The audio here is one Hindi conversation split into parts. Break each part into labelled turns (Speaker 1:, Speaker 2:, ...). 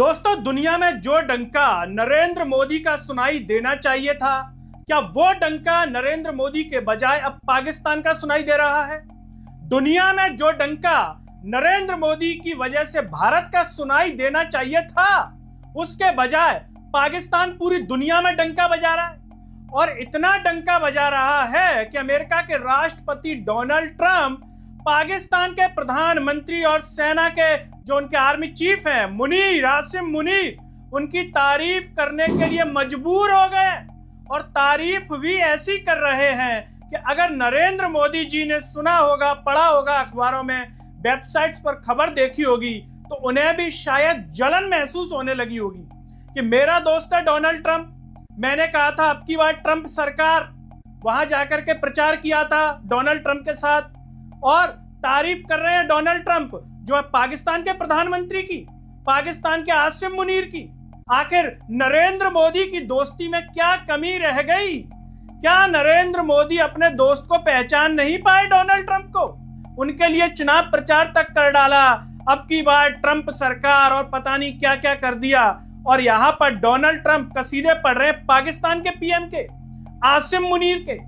Speaker 1: दोस्तों, दुनिया में जो डंका नरेंद्र मोदी का सुनाई देना चाहिए था, क्या वो डंका नरेंद्र मोदी के बजाय अब पाकिस्तान का सुनाई दे रहा है? दुनिया में जो डंका नरेंद्र मोदी की वजह से भारत का सुनाई देना चाहिए था, उसके बजाय पाकिस्तान पूरी दुनिया में डंका बजा रहा है। और इतना डंका बजा रहा है कि अमेरिका के राष्ट्रपति डोनाल्ड ट्रंप पाकिस्तान के प्रधानमंत्री और सेना के जो उनके आर्मी चीफ हैं मुनीर, आसिम मुनीर, उनकी तारीफ करने के लिए मजबूर हो गए। और तारीफ भी ऐसी कर रहे हैं कि अगर नरेंद्र मोदी जी ने सुना होगा, पढ़ा होगा अखबारों में, वेबसाइट्स पर खबर देखी होगी, तो उन्हें भी शायद जलन महसूस होने लगी होगी कि मेरा दोस्त है डोनाल्ड ट्रंप। मैंने कहा था अब की बार ट्रंप सरकार, वहां जाकर के प्रचार किया था डोनाल्ड ट्रंप के साथ, और तारीफ कर रहे हैं डोनाल्ड ट्रंप जो है पाकिस्तान के प्रधानमंत्री की, पाकिस्तान के आसिम मुनीर की। आखिर नरेंद्र मोदी की दोस्ती में क्या कमी रह गई? क्या नरेंद्र मोदी अपने दोस्त को पहचान नहीं पाए डोनाल्ड ट्रंप को? उनके लिए चुनाव प्रचार तक कर डाला, अब की बार ट्रंप सरकार, और पता नहीं क्या क्या कर दिया। और यहां पर डोनाल्ड ट्रंप कसीदे पढ़ रहे हैं पाकिस्तान के पीएम के, आसिम मुनीर के।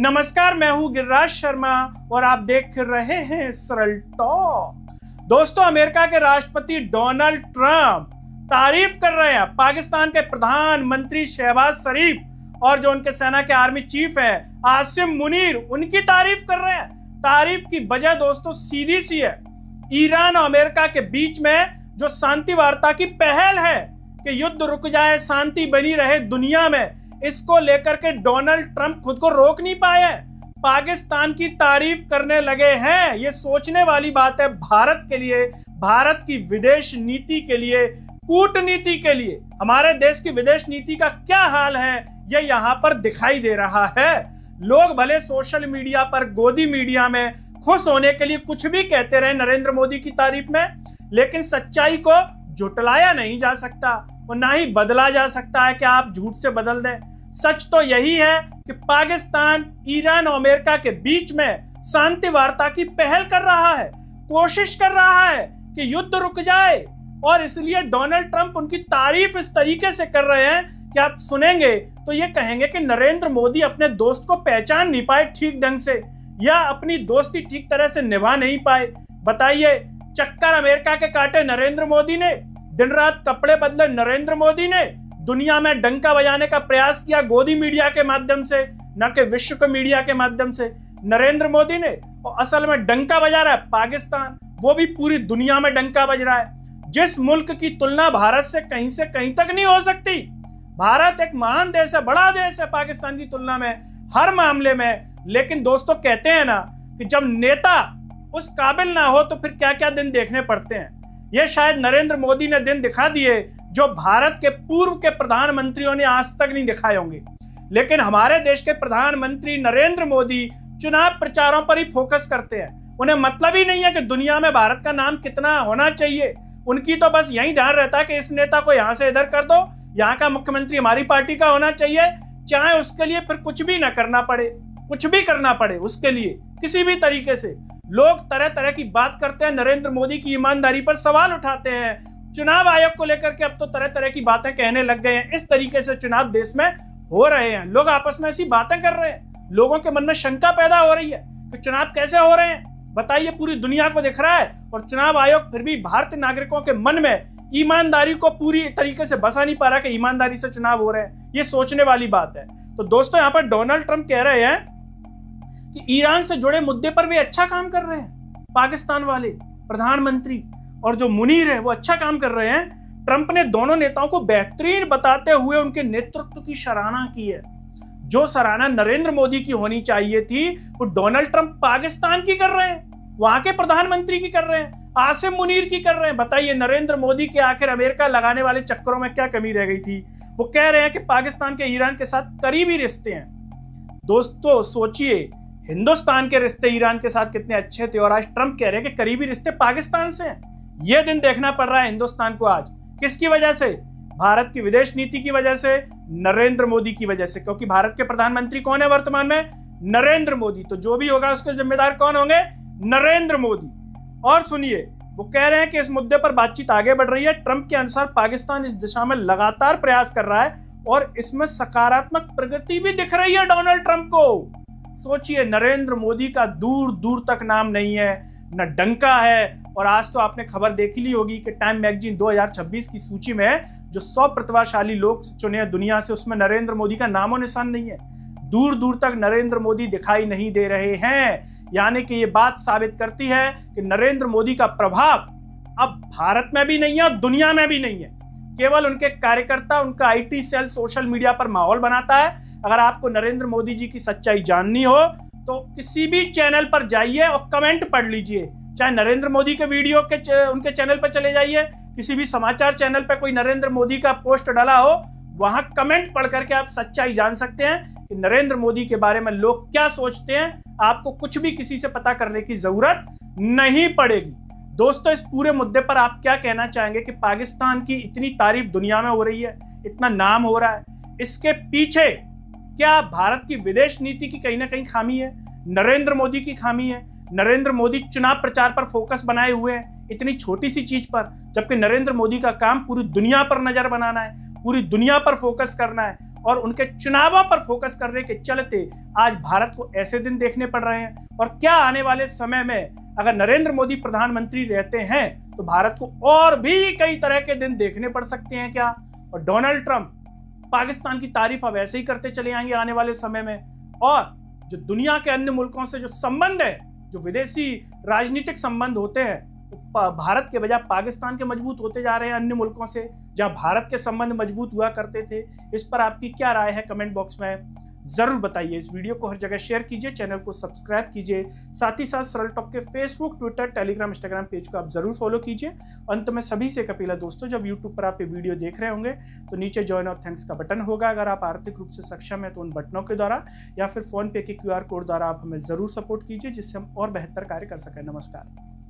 Speaker 1: नमस्कार, मैं हूं गिरिराज शर्मा और आप देख रहे हैं सरल टॉक। दोस्तों, अमेरिका के राष्ट्रपति डोनाल्ड ट्रंप तारीफ कर रहे हैं पाकिस्तान के प्रधानमंत्री शहबाज शरीफ और जो उनके सेना के आर्मी चीफ है आसिम मुनीर, उनकी तारीफ कर रहे हैं। तारीफ की वजह दोस्तों सीधी सी है, ईरान और अमेरिका के बीच में जो शांति वार्ता की पहल है कि युद्ध रुक जाए, शांति बनी रहे दुनिया में, इसको लेकर के डोनाल्ड ट्रंप खुद को रोक नहीं पाए, पाकिस्तान की तारीफ करने लगे हैं। ये सोचने वाली बात है भारत के लिए, भारत की विदेश नीति के लिए, कूटनीति के लिए। हमारे देश की विदेश नीति का क्या हाल है ये यहाँ पर दिखाई दे रहा है। लोग भले सोशल मीडिया पर, गोदी मीडिया में खुश होने के लिए कुछ भी कहते रहे नरेंद्र मोदी की तारीफ में, लेकिन सच्चाई को झुटलाया नहीं जा सकता और ना ही बदला जा सकता है कि आप झूठ से बदल दें। सच तो यही है कि पाकिस्तान ईरान और अमेरिका के बीच में शांति वार्ता की पहल कर रहा है, कोशिश कर रहा है कि युद्ध रुक जाए। और इसलिए डोनाल्ड ट्रंप उनकी तारीफ इस तरीके से कर रहे हैं कि आप सुनेंगे तो ये कहेंगे कि नरेंद्र मोदी अपने दोस्त को पहचान नहीं पाए ठीक ढंग से, या अपनी दोस्ती ठीक तरह से निभा नहीं पाए। बताइए, चक्कर अमेरिका के काटे नरेंद्र मोदी ने, दिन रात कपड़े बदले नरेंद्र मोदी ने, दुनिया में डंका बजाने का प्रयास किया गोदी मीडिया के माध्यम से, न कि विश्व के मीडिया के माध्यम से, नरेंद्र मोदी ने। और असल में डंका बजा रहा है पाकिस्तान, वो भी पूरी दुनिया में डंका बज रहा है। जिस मुल्क की तुलना भारत से कहीं तक नहीं हो सकती। भारत एक महान देश है, बड़ा देश है पाकिस्तान की तुलना में हर मामले में। लेकिन दोस्तों, कहते हैं ना कि जब नेता उस काबिल ना हो तो फिर क्या क्या दिन देखने पड़ते हैं। ये शायद नरेंद्र मोदी ने दिन दिखा दिए जो भारत के पूर्व के प्रधानमंत्रियों ने आज तक नहीं दिखाए होंगे। लेकिन हमारे देश के प्रधानमंत्री नरेंद्र मोदी चुनाव प्रचारों पर ही फोकस करते हैं। उन्हें मतलब ही नहीं है कि दुनिया में भारत का नाम कितना होना चाहिए। उनकी तो बस यही ध्यान रहता है कि इस नेता को यहां से इधर कर दो, यहाँ का मुख्यमंत्री हमारी पार्टी का होना चाहिए, चाहे उसके लिए फिर कुछ भी ना करना पड़े, कुछ भी करना पड़े उसके लिए किसी भी तरीके से। लोग तरह तरह की बात करते हैं, नरेंद्र मोदी की ईमानदारी पर सवाल उठाते हैं, चुनाव आयोग को लेकर के अब तो तरह तरह की बातें कहने लग गए हैं। इस तरीके से चुनाव देश में हो रहे हैं, लोग आपस में ऐसी बातें कर रहे हैं, लोगों के मन में शंका पैदा हो रही है कि चुनाव कैसे हो रहे हैं। बताइए, पूरी दुनिया को दिख रहा है और चुनाव आयोग फिर भी भारतीय नागरिकों के मन में ईमानदारी को पूरी तरीके से बसा नहीं पा रहा कि ईमानदारी से चुनाव हो रहे हैं। ये सोचने वाली बात है। तो दोस्तों, यहाँ पर डोनाल्ड ट्रंप कह रहे हैं कि ईरान से जुड़े मुद्दे पर वे अच्छा काम कर रहे हैं, पाकिस्तान वाले प्रधानमंत्री और जो मुनीर है वो अच्छा काम कर रहे हैं। ट्रंप ने दोनों नेताओं को बेहतरीन बताते हुए उनके नेतृत्व की सराहना की है। जो सराहना नरेंद्र मोदी की होनी चाहिए थी वो डोनाल्ड ट्रंप पाकिस्तान की कर रहे हैं, वहां के प्रधानमंत्री की कर रहे हैं, आसिम मुनीर की कर रहे हैं। बताइए, नरेंद्र मोदी के आखिर अमेरिका लगाने वाले चक्करों में क्या कमी रह गई थी? वो कह रहे हैं कि पाकिस्तान के ईरान के साथ करीबी रिश्ते हैं। दोस्तों सोचिए, हिंदुस्तान के रिश्ते ईरान के साथ कितने अच्छे थे और आज ट्रंप कह रहे हैं कि करीबी रिश्ते पाकिस्तान से हैं। यह दिन देखना पड़ रहा है हिंदुस्तान को आज। किसकी वजह से? भारत की विदेश नीति की वजह से, नरेंद्र मोदी की वजह से। क्योंकि भारत के प्रधानमंत्री कौन है वर्तमान में? नरेंद्र मोदी। तो जो भी होगा उसके जिम्मेदार कौन होंगे? नरेंद्र मोदी। और सुनिए, वो कह रहे हैं कि इस मुद्दे पर बातचीत आगे बढ़ रही है। ट्रंप के अनुसार पाकिस्तान इस दिशा में लगातार प्रयास कर रहा है और इसमें सकारात्मक प्रगति भी दिख रही है डोनाल्ड ट्रंप को। सोचिए, नरेंद्र मोदी का दूर दूर तक नाम नहीं है, न डंका है। और आज तो आपने खबर देखी ली होगी कि टाइम मैगजीन 2026 की सूची में जो 100 प्रतिभाशाली लोग चुने हैं दुनिया से, उसमें नरेंद्र मोदी का नामो निशान नहीं है। दूर दूर तक नरेंद्र मोदी दिखाई नहीं दे रहे हैं। यानी कि ये बात साबित करती है कि नरेंद्र मोदी का प्रभाव अब भारत में भी नहीं है और दुनिया में भी नहीं है। केवल उनके कार्यकर्ता, उनका आईटी सेल सोशल मीडिया पर माहौल बनाता है। अगर आपको नरेंद्र मोदी जी की सच्चाई जाननी हो तो किसी भी चैनल पर जाइए और कमेंट पढ़ लीजिए। चाहे नरेंद्र मोदी के वीडियो के उनके चैनल पर चले जाइए, किसी भी समाचार चैनल पर कोई नरेंद्र मोदी का पोस्ट डाला हो, वहां कमेंट पढ़ करके आप सच्चाई जान सकते हैं कि नरेंद्र मोदी के बारे में लोग क्या सोचते हैं। आपको कुछ भी किसी से पता करने की जरूरत नहीं पड़ेगी। दोस्तों, इस पूरे मुद्दे पर आप क्या कहना चाहेंगे कि पाकिस्तान की इतनी तारीफ दुनिया में हो रही है, इतना नाम हो रहा है, इसके पीछे क्या भारत की विदेश नीति की कहीं ना कहीं खामी है, नरेंद्र मोदी की खामी है? नरेंद्र मोदी चुनाव प्रचार पर फोकस बनाए हुए हैं इतनी छोटी सी चीज पर, जबकि नरेंद्र मोदी का काम पूरी दुनिया पर नजर बनाना है, पूरी दुनिया पर फोकस करना है। और उनके चुनावों पर फोकस करने के चलते आज भारत को ऐसे दिन देखने पड़ रहे हैं। और क्या आने वाले समय में अगर नरेंद्र मोदी प्रधानमंत्री रहते हैं तो भारत को और भी कई तरह के दिन देखने पड़ सकते हैं क्या? और डोनाल्ड ट्रंप पाकिस्तान की तारीफ अब ऐसे ही करते चले आएंगे आने वाले समय में। और जो दुनिया के अन्य मुल्कों से जो संबंध है, जो विदेशी राजनीतिक संबंध होते हैं, भारत के बजाय पाकिस्तान के मजबूत होते जा रहे हैं अन्य मुल्कों से, जहां भारत के संबंध मजबूत हुआ करते थे। इस पर आपकी क्या राय है? कमेंट बॉक्स में जरूर बताइए। इस वीडियो को हर जगह शेयर कीजिए, चैनल को सब्सक्राइब कीजिए, साथ ही साथ सरल टॉक के Facebook, Twitter, Telegram, Instagram page को आप जरूर फॉलो कीजिए। अंत में सभी से एक अपील है दोस्तों, जब यूट्यूब पर आप ये वीडियो देख रहे होंगे तो नीचे ज्वाइन और थैंक्स का बटन होगा। अगर आप आर्थिक रूप से सक्षम है तो उन बटनों के द्वारा या फिर फोन पे के QR कोड द्वारा आप हमें जरूर सपोर्ट कीजिए, जिससे हम और बेहतर कार्य कर सकें। नमस्कार।